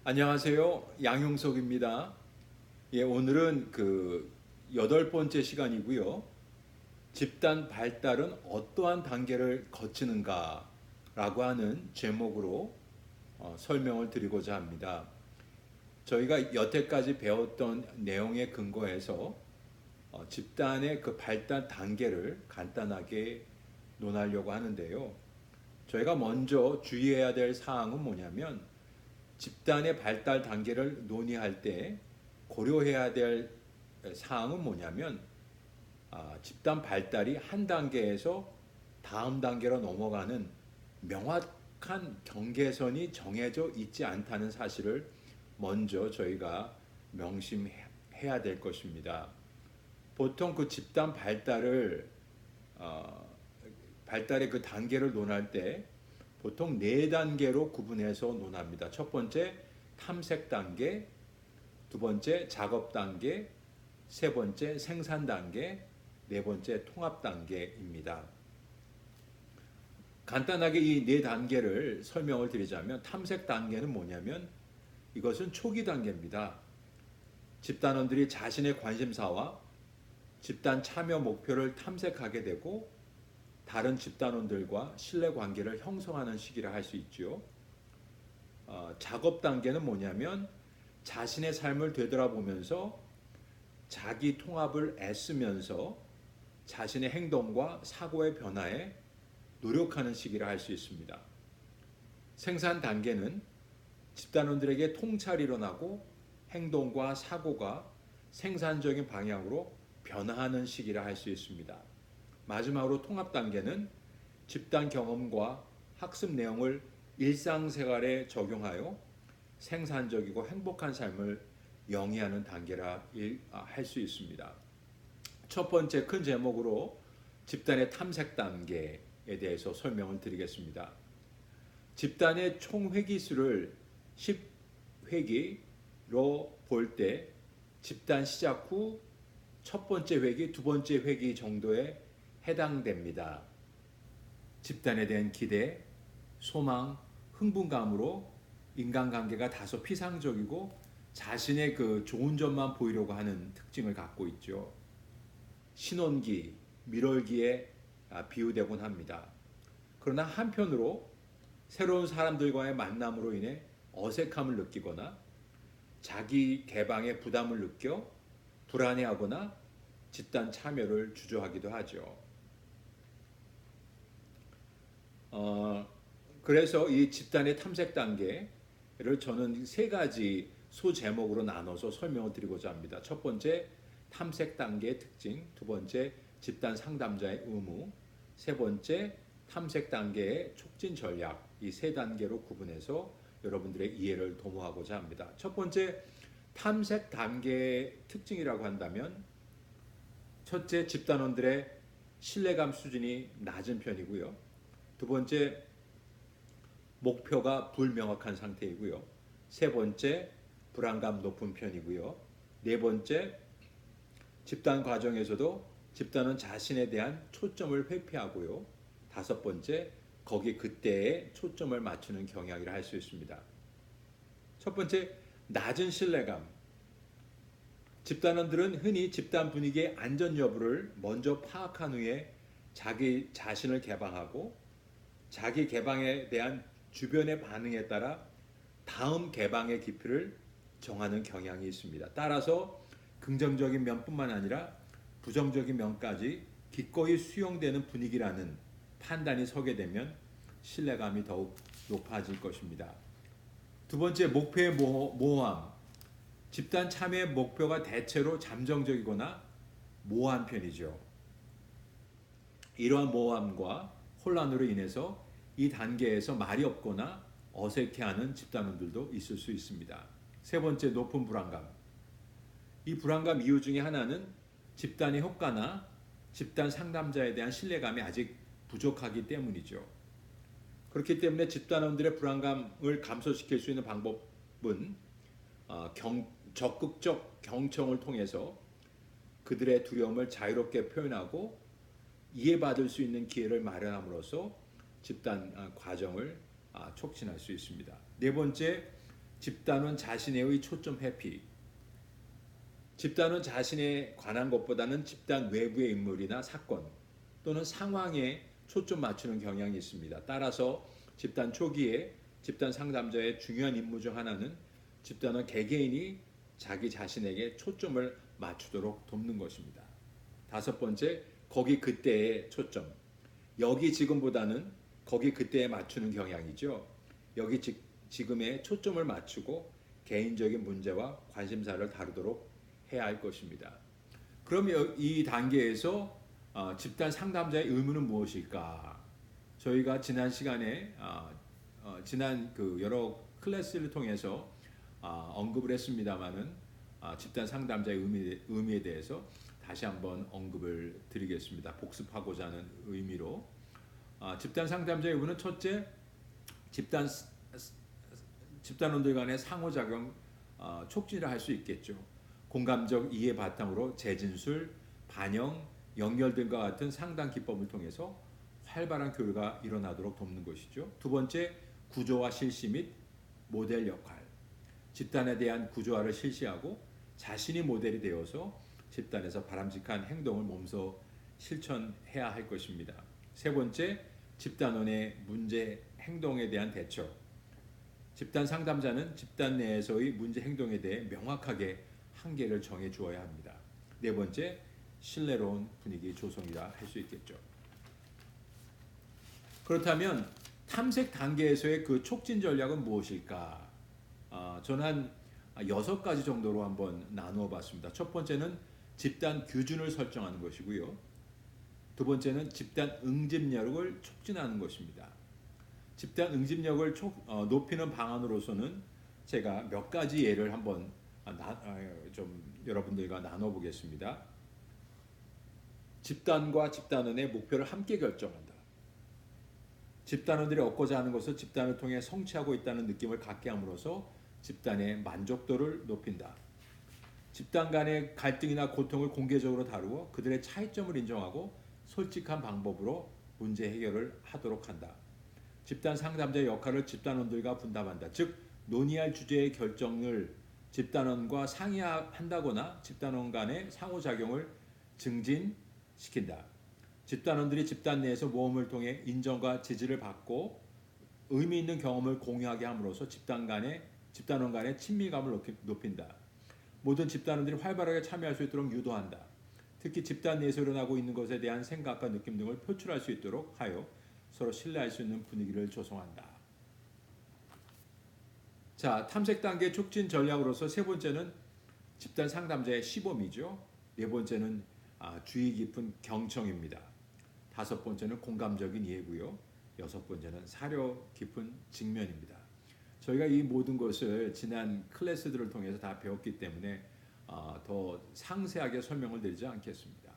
안녕하세요. 양용석입니다. 오늘은 여덟 번째 시간이고요. 집단 발달은 어떠한 단계를 거치는가 라고 하는 제목으로 설명을 드리고자 합니다. 저희가 여태까지 배웠던 내용에 근거해서 집단의 그 발달 단계를 간단하게 논하려고 하는데요. 저희가 먼저 주의해야 될 사항은 뭐냐면 집단의 발달 단계를 논의할 때 고려해야 될 사항은 뭐냐면 집단 발달이 한 단계에서 다음 단계로 넘어가는 명확한 경계선이 정해져 있지 않다는 사실을 먼저 저희가 명심해야 될 것입니다. 보통 그 집단 발달의 그 단계를 논할 때 보통 네 단계로 구분해서 논합니다. 첫 번째 탐색 단계, 두 번째 작업 단계, 세 번째 생산 단계, 네 번째 통합 단계입니다. 간단하게 이 네 단계를 설명을 드리자면 탐색 단계는 뭐냐면 이것은 초기 단계입니다. 집단원들이 자신의 관심사와 집단 참여 목표를 탐색하게 되고 다른 집단원들과 신뢰관계를 형성하는 시기라 할 수 있죠. 작업 단계는 뭐냐면 자신의 삶을 되돌아보면서 자기 통합을 애쓰면서 자신의 행동과 사고의 변화에 노력하는 시기라 할 수 있습니다. 생산 단계는 집단원들에게 통찰이 일어나고 행동과 사고가 생산적인 방향으로 변화하는 시기라 할 수 있습니다. 마지막으로 통합 단계는 집단 경험과 학습 내용을 일상생활에 적용하여 생산적이고 행복한 삶을 영위하는 단계라 할 수 있습니다. 첫 번째 큰 제목으로 집단의 탐색 단계에 대해서 설명을 드리겠습니다. 집단의 총 회기수를 10회기로 볼 때 집단 시작 후 첫 번째 회기, 두 번째 회기 정도에 해당됩니다. 집단에 대한 기대, 소망, 흥분감으로 인간관계가 다소 피상적이고 자신의 그 좋은 점만 보이려고 하는 특징을 갖고 있죠. 신혼기, 밀월기에 비유되곤 합니다. 그러나 한편으로 새로운 사람들과의 만남으로 인해 어색함을 느끼거나 자기 개방에 부담을 느껴 불안해하거나 집단 참여를 주저하기도 하죠. 그래서 이 집단의 탐색 단계를 저는 세 가지 소제목으로 나눠서 설명을 드리고자 합니다. 첫 번째, 탐색 단계의 특징. 두 번째, 집단 상담자의 의무. 세 번째, 탐색 단계의 촉진 전략. 이 세 단계로 구분해서 여러분들의 이해를 도모하고자 합니다. 첫 번째, 탐색 단계의 특징이라고 한다면 첫째, 집단원들의 신뢰감 수준이 낮은 편이고요. 두 번째, 목표가 불명확한 상태이고요. 세 번째, 불안감 높은 편이고요. 네 번째, 집단 과정에서도 집단은 자신에 대한 초점을 회피하고요. 다섯 번째, 거기 그때에 초점을 맞추는 경향이라 할 수 있습니다. 첫 번째, 낮은 신뢰감. 집단원들은 흔히 집단 분위기의 안전 여부를 먼저 파악한 후에 자기 자신을 개방하고 자기 개방에 대한 주변의 반응에 따라 다음 개방의 깊이를 정하는 경향이 있습니다. 따라서 긍정적인 면뿐만 아니라 부정적인 면까지 기꺼이 수용되는 분위기라는 판단이 서게 되면 신뢰감이 더욱 높아질 것입니다. 두 번째, 목표의 모호함. 집단 참여의 목표가 대체로 잠정적이거나 모호한 편이죠. 이러한 모호함과 혼란으로 인해서 이 단계에서 말이 없거나 어색해하는 집단원들도 있을 수 있습니다. 세 번째, 높은 불안감. 이 불안감 이유 중에 하나는 집단의 효과나 집단 상담자에 대한 신뢰감이 아직 부족하기 때문이죠. 그렇기 때문에 집단원들의 불안감을 감소시킬 수 있는 방법은 적극적 경청을 통해서 그들의 두려움을 자유롭게 표현하고 이해받을 수 있는 기회를 마련함으로써 집단 과정을 촉진할 수 있습니다. 네 번째, 집단원 자신의 초점 회피. 집단원 자신에 관한 것보다는 집단 외부의 인물이나 사건 또는 상황에 초점 맞추는 경향이 있습니다. 따라서 집단 초기에 집단 상담자의 중요한 임무 중 하나는 집단원 개개인이 자기 자신에게 초점을 맞추도록 돕는 것입니다. 다섯 번째, 거기 그때의 초점. 여기 지금보다는 거기 그때에 맞추는 경향이죠. 여기 지금에 초점을 맞추고 개인적인 문제와 관심사를 다루도록 해야 할 것입니다. 그럼 이 단계에서 집단 상담자의 의무는 무엇일까? 저희가 지난 시간에 지난 그 여러 클래스를 통해서 언급을 했습니다마는 집단 상담자의 의미에 대해서 다시 한번 언급을 드리겠습니다. 복습하고자 하는 의미로 집단 상담자의 의무는 첫째, 집단원들 간의 상호작용 촉진을 할 수 있겠죠. 공감적 이해 바탕으로 재진술, 반영, 연결 등과 같은 상담 기법을 통해서 활발한 교류가 일어나도록 돕는 것이죠. 두 번째, 구조화 실시 및 모델 역할. 집단에 대한 구조화를 실시하고 자신이 모델이 되어서 집단에서 바람직한 행동을 몸소 실천해야 할 것입니다. 세 번째, 집단원의 문제 행동에 대한 대처. 집단 상담자는 집단 내에서의 문제 행동에 대해 명확하게 한계를 정해 주어야 합니다. 네 번째, 신뢰로운 분위기 조성이라 할 수 있겠죠. 그렇다면 탐색 단계에서의 그 촉진 전략은 무엇일까? 저는 한 6가지 정도로 한번 나누어 봤습니다. 첫 번째는 집단 규준을 설정하는 것이고요. 두 번째는 집단 응집력을 촉진하는 것입니다. 집단 응집력을 높이는 방안으로서는 제가 몇 가지 예를 한번 좀 여러분들과 나눠보겠습니다. 집단과 집단원의 목표를 함께 결정한다. 집단원들이 얻고자 하는 것을 집단을 통해 성취하고 있다는 느낌을 갖게 함으로써 집단의 만족도를 높인다. 집단 간의 갈등이나 고통을 공개적으로 다루어 그들의 차이점을 인정하고 솔직한 방법으로 문제 해결을 하도록 한다. 집단 상담자의 역할을 집단원들과 분담한다. 즉 논의할 주제의 결정을 집단원과 상의한다거나 집단원 간의 상호작용을 증진시킨다. 집단원들이 집단 내에서 모험을 통해 인정과 지지를 받고 의미 있는 경험을 공유하게 함으로써 집단원 간의 친밀감을 높인다. 모든 집단원들이 활발하게 참여할 수 있도록 유도한다. 특히 집단 내에서 일어나고 있는 것에 대한 생각과 느낌 등을 표출할 수 있도록 하여 서로 신뢰할 수 있는 분위기를 조성한다. 자, 탐색 단계 촉진 전략으로서 세 번째는 집단 상담자의 시범이죠. 네 번째는 주의 깊은 경청입니다. 다섯 번째는 공감적인 이해고요. 여섯 번째는 사려 깊은 직면입니다. 저희가 이 모든 것을 지난 클래스들을 통해서 다 배웠기 때문에 더 상세하게 설명을 드리지 않겠습니다.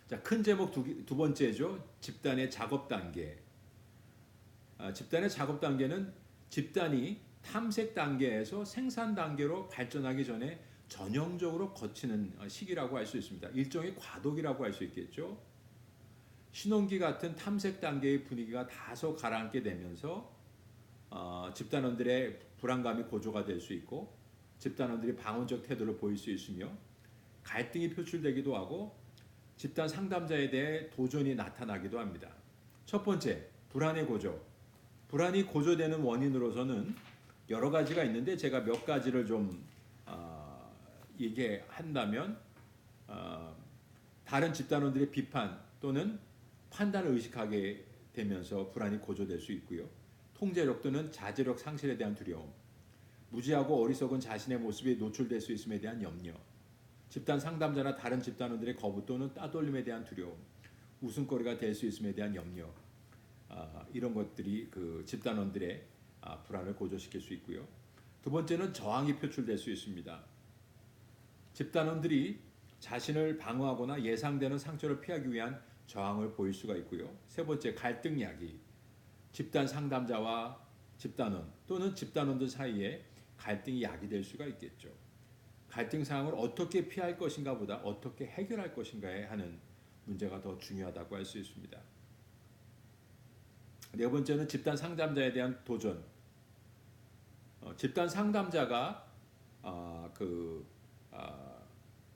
자, 큰 제목 두 번째죠. 집단의 작업 단계. 집단의 작업 단계는 집단이 탐색 단계에서 생산 단계로 발전하기 전에 전형적으로 거치는 시기라고 할 수 있습니다. 일종의 과도기라고 할 수 있겠죠. 신혼기 같은 탐색 단계의 분위기가 다소 가라앉게 되면서 집단원들의 불안감이 고조가 될 수 있고 집단원들이 방어적 태도를 보일 수 있으며 갈등이 표출되기도 하고 집단 상담자에 대해 도전이 나타나기도 합니다. 첫 번째, 불안의 고조. 불안이 고조되는 원인으로서는 여러 가지가 있는데 제가 몇 가지를 좀 얘기한다면 다른 집단원들의 비판 또는 판단을 의식하게 되면서 불안이 고조될 수 있고요. 통제력 또는 자제력 상실에 대한 두려움, 무지하고 어리석은 자신의 모습이 노출될 수 있음에 대한 염려, 집단 상담자나 다른 집단원들의 거부 또는 따돌림에 대한 두려움, 웃음거리가 될 수 있음에 대한 염려, 이런 것들이 그 집단원들의 불안을 고조시킬 수 있고요. 두 번째는 저항이 표출될 수 있습니다. 집단원들이 자신을 방어하거나 예상되는 상처를 피하기 위한 저항을 보일 수가 있고요. 세 번째, 갈등 야기. 집단 상담자와 집단원 또는 집단원들 사이에 갈등이 야기될 수가 있겠죠. 갈등 상황을 어떻게 피할 것인가 보다 어떻게 해결할 것인가에 하는 문제가 더 중요하다고 할 수 있습니다. 네 번째는 집단 상담자에 대한 도전. 집단 상담자가 그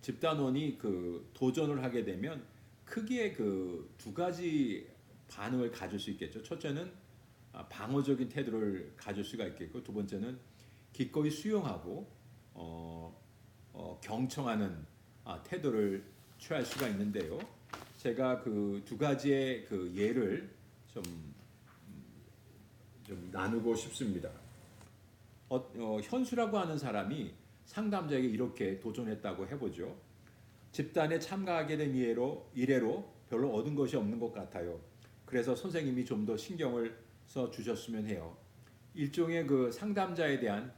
집단원이 그 도전을 하게 되면 크게 그 두 가지 반응을 가질 수 있겠죠. 첫째는 방어적인 태도를 가질 수가 있겠고, 두 번째는 기꺼이 수용하고 경청하는 태도를 취할 수가 있는데요. 제가 그 두 가지의 그 예를 좀 나누고 싶습니다. 현수라고 하는 사람이 상담자에게 이렇게 도전했다고 해보죠. 집단에 참가하게 된 이래로 별로 얻은 것이 없는 것 같아요. 그래서 선생님이 좀 더 신경을 써 주셨으면 해요. 일종의 그 상담자에 대한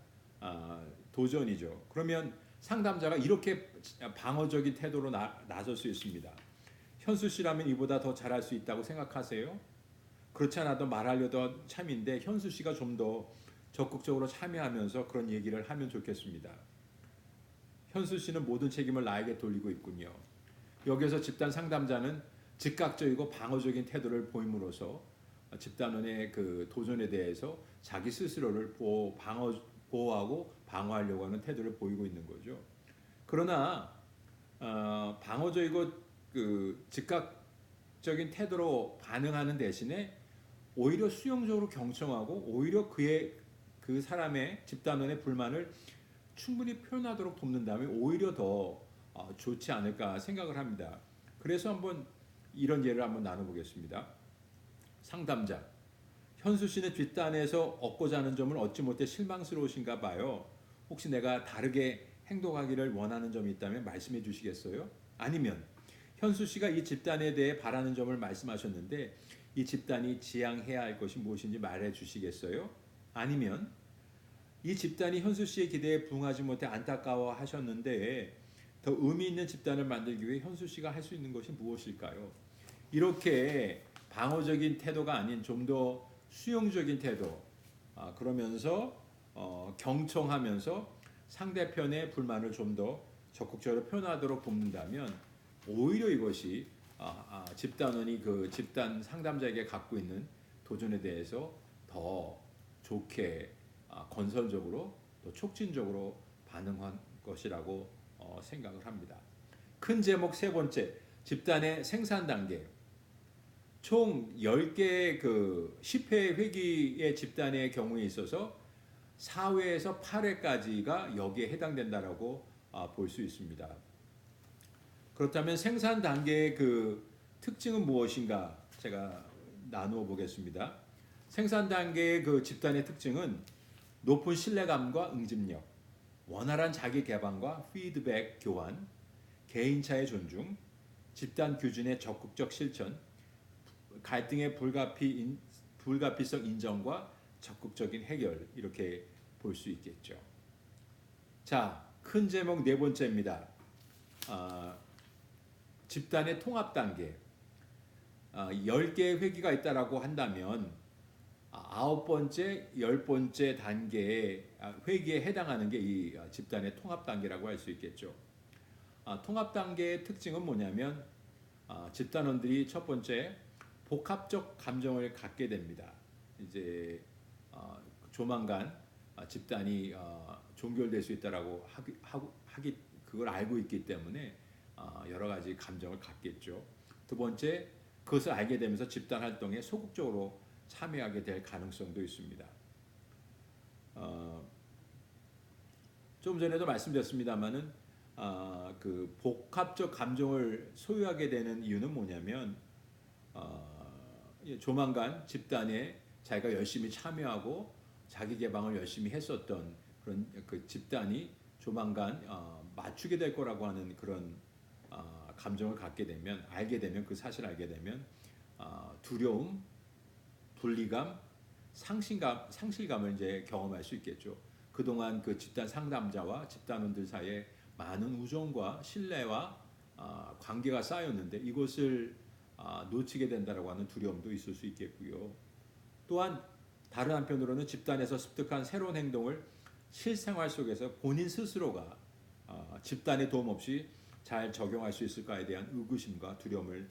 도전이죠. 그러면 상담자가 이렇게 방어적인 태도로 나설 수 있습니다. 현수 씨라면 이보다 더 잘할 수 있다고 생각하세요? 그렇지 않아도 말하려던 참인데 현수 씨가 좀 더 적극적으로 참여하면서 그런 얘기를 하면 좋겠습니다. 현수 씨는 모든 책임을 나에게 돌리고 있군요. 여기서 집단 상담자는 즉각적이고 방어적인 태도를 보임으로써 집단원의 그 도전에 대해서 자기 스스로를 보호하고 방어하려고 하는 태도를 보이고 있는 거죠. 그러나 방어적이고 그 즉각적인 태도로 반응하는 대신에 오히려 수용적으로 경청하고 오히려 그 사람의 집단원의 불만을 충분히 표현하도록 돕는다면 오히려 더 좋지 않을까 생각을 합니다. 그래서 한번 이런 예를 한번 나눠보겠습니다. 상담자, 현수 씨는 집단에서 얻고자 하는 점을 얻지 못해 실망스러우신가 봐요. 혹시 내가 다르게 행동하기를 원하는 점이 있다면 말씀해 주시겠어요? 아니면 현수 씨가 이 집단에 대해 바라는 점을 말씀하셨는데 이 집단이 지향해야 할 것이 무엇인지 말해 주시겠어요? 아니면 이 집단이 현수 씨의 기대에 부응하지 못해 안타까워 하셨는데 더 의미 있는 집단을 만들기 위해 현수 씨가 할 수 있는 것이 무엇일까요? 이렇게 방어적인 태도가 아닌 좀 더 수용적인 태도, 그러면서 경청하면서 상대편의 불만을 좀 더 적극적으로 표현하도록 돕는다면 오히려 이것이 집단원이 그 집단 상담자에게 갖고 있는 도전에 대해서 더 좋게 건설적으로 또 촉진적으로 반응한 것이라고 생각을 합니다. 큰 제목 세 번째, 집단의 생산 단계. 총 10개의 그 10회 회기의 집단의 경우에 있어서 4회에서 8회까지가 여기에 해당된다라고 볼 수 있습니다. 그렇다면 생산 단계의 그 특징은 무엇인가 제가 나누어 보겠습니다. 생산 단계의 그 집단의 특징은 높은 신뢰감과 응집력, 원활한 자기 개방과 피드백 교환, 개인차의 존중, 집단 규준의 적극적 실천, 갈등의 불가피성 인정과 적극적인 해결, 이렇게 볼 수 있겠죠. 자, 큰 제목 네 번째입니다. 집단의 통합 단계. 10개의 회기가 있다라고 한다면 9번째, 10번째 단계의 회기에 해당하는 게 이 집단의 통합 단계라고 할 수 있겠죠. 통합 단계의 특징은 뭐냐면 집단원들이 첫 번째 복합적 감정을 갖게 됩니다. 이제 조만간 집단이 종결될 수 있다라고 그걸 알고 있기 때문에 여러 가지 감정을 갖겠죠. 두 번째, 그것을 알게 되면서 집단 활동에 소극적으로 참여하게 될 가능성도 있습니다. 좀 전에도 말씀드렸습니다만은 그 복합적 감정을 소유하게 되는 이유는 뭐냐면 조만간 집단에 자기가 열심히 참여하고 자기 개방을 열심히 했었던 그런 그 집단이 조만간 맞추게 될 거라고 하는 그런 감정을 갖게 되면 그 사실을 알게 되면 두려움, 분리감, 상실감을 이제 경험할 수 있겠죠. 그동안 그 집단 상담자와 집단원들 사이에 많은 우정과 신뢰와 관계가 쌓였는데 이것을 놓치게 된다라고 하는 두려움도 있을 수 있겠고요. 또한 다른 한편으로는 집단에서 습득한 새로운 행동을 실생활 속에서 본인 스스로가 집단의 도움 없이 잘 적용할 수 있을까에 대한 의구심과 두려움을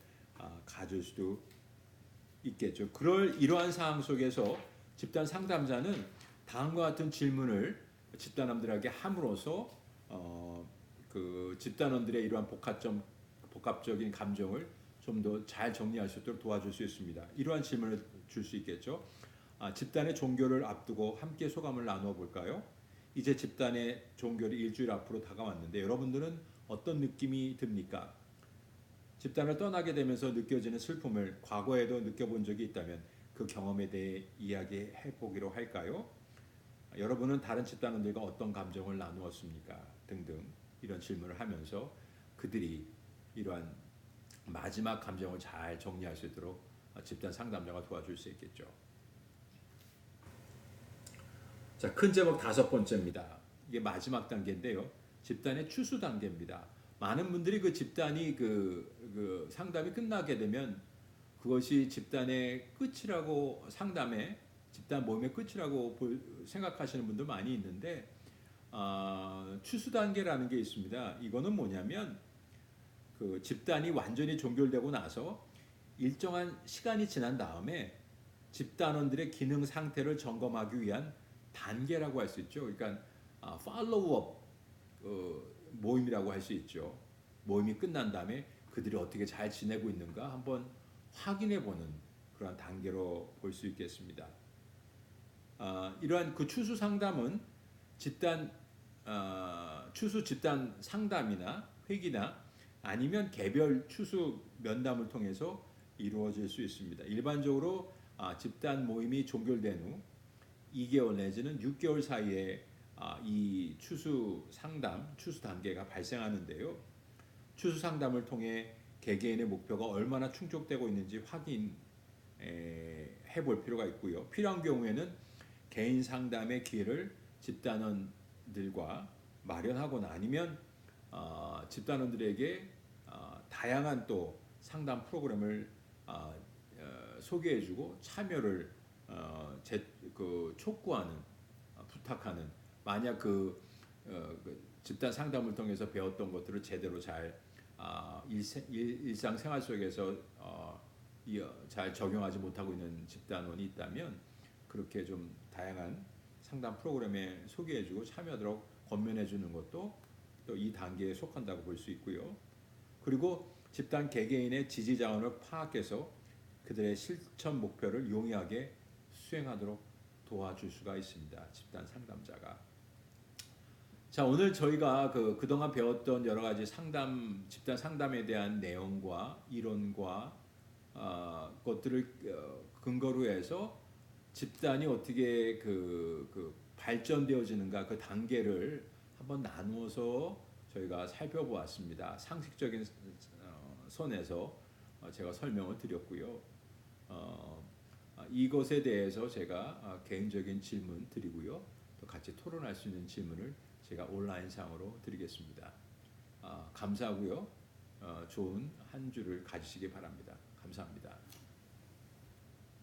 가질 수도 있겠죠. 이러한 상황 속에서 집단 상담자는 다음과 같은 질문을 집단원들에게 함으로써 그 집단원들의 이러한 복합적인 감정을 좀 더 잘 정리할 수 있도록 도와줄 수 있습니다. 이러한 질문을 줄 수 있겠죠. 집단의 종교를 앞두고 함께 소감을 나누어 볼까요? 이제 집단의 종교를 일주일 앞으로 다가왔는데 여러분들은 어떤 느낌이 듭니까? 집단을 떠나게 되면서 느껴지는 슬픔을 과거에도 느껴본 적이 있다면 그 경험에 대해 이야기해 보기로 할까요? 여러분은 다른 집단원들과 어떤 감정을 나누었습니까? 등등 이런 질문을 하면서 그들이 이러한 마지막 감정을 잘 정리할 수 있도록 집단 상담자가 도와줄 수 있겠죠. 자, 큰 제목 5번째입니다. 이게 마지막 단계인데요. 집단의 추수 단계입니다. 많은 분들이 그 집단이 그 상담이 끝나게 되면 그것이 집단의 끝이라고 집단 모임의 끝이라고 생각하시는 분들 많이 있는데 추수 단계라는 게 있습니다. 이거는 뭐냐면 그 집단이 완전히 종결되고 나서 일정한 시간이 지난 다음에 집단원들의 기능 상태를 점검하기 위한 단계라고 할 수 있죠. 그러니까 팔로우업 모임이라고 할 수 있죠. 모임이 끝난 다음에 그들이 어떻게 잘 지내고 있는가 한번 확인해 보는 그런 단계로 볼 수 있겠습니다. 이러한 그 추수 상담은 추수 집단 상담이나 회기나 아니면 개별 추수 면담을 통해서 이루어질 수 있습니다. 일반적으로 집단 모임이 종결된 후 2개월 내지는 6개월 사이에 이 추수 단계가 발생하는데요. 추수 상담을 통해 개개인의 목표가 얼마나 충족되고 있는지 확인해 볼 필요가 있고요. 필요한 경우에는 개인 상담의 기회를 집단원들과 마련하거나 아니면 집단원들에게 다양한 또 상담 프로그램을 소개해주고 참여를 촉구하는 부탁하는 만약 그 집단 상담을 통해서 배웠던 것들을 제대로 잘 일상생활 속에서 잘 적용하지 못하고 있는 집단원이 있다면 그렇게 좀 다양한 상담 프로그램에 소개해주고 참여하도록 권면해주는 것도 또 이 단계에 속한다고 볼 수 있고요. 그리고 집단 개개인의 지지 자원을 파악해서 그들의 실천 목표를 용이하게 수행하도록 도와줄 수가 있습니다. 집단 상담자가. 자, 오늘 저희가 그동안 배웠던 여러 가지 집단 상담에 대한 내용과 이론과 것들을 근거로 해서 집단이 어떻게 발전되어지는가 그 단계를 한번 나누어서 저희가 살펴보았습니다. 상식적인 선에서 제가 설명을 드렸고요. 이것에 대해서 제가 개인적인 질문 드리고요. 또 같이 토론할 수 있는 질문을 제가 온라인상으로 드리겠습니다. 감사하고요. 좋은 한 주를 가지시기 바랍니다. 감사합니다.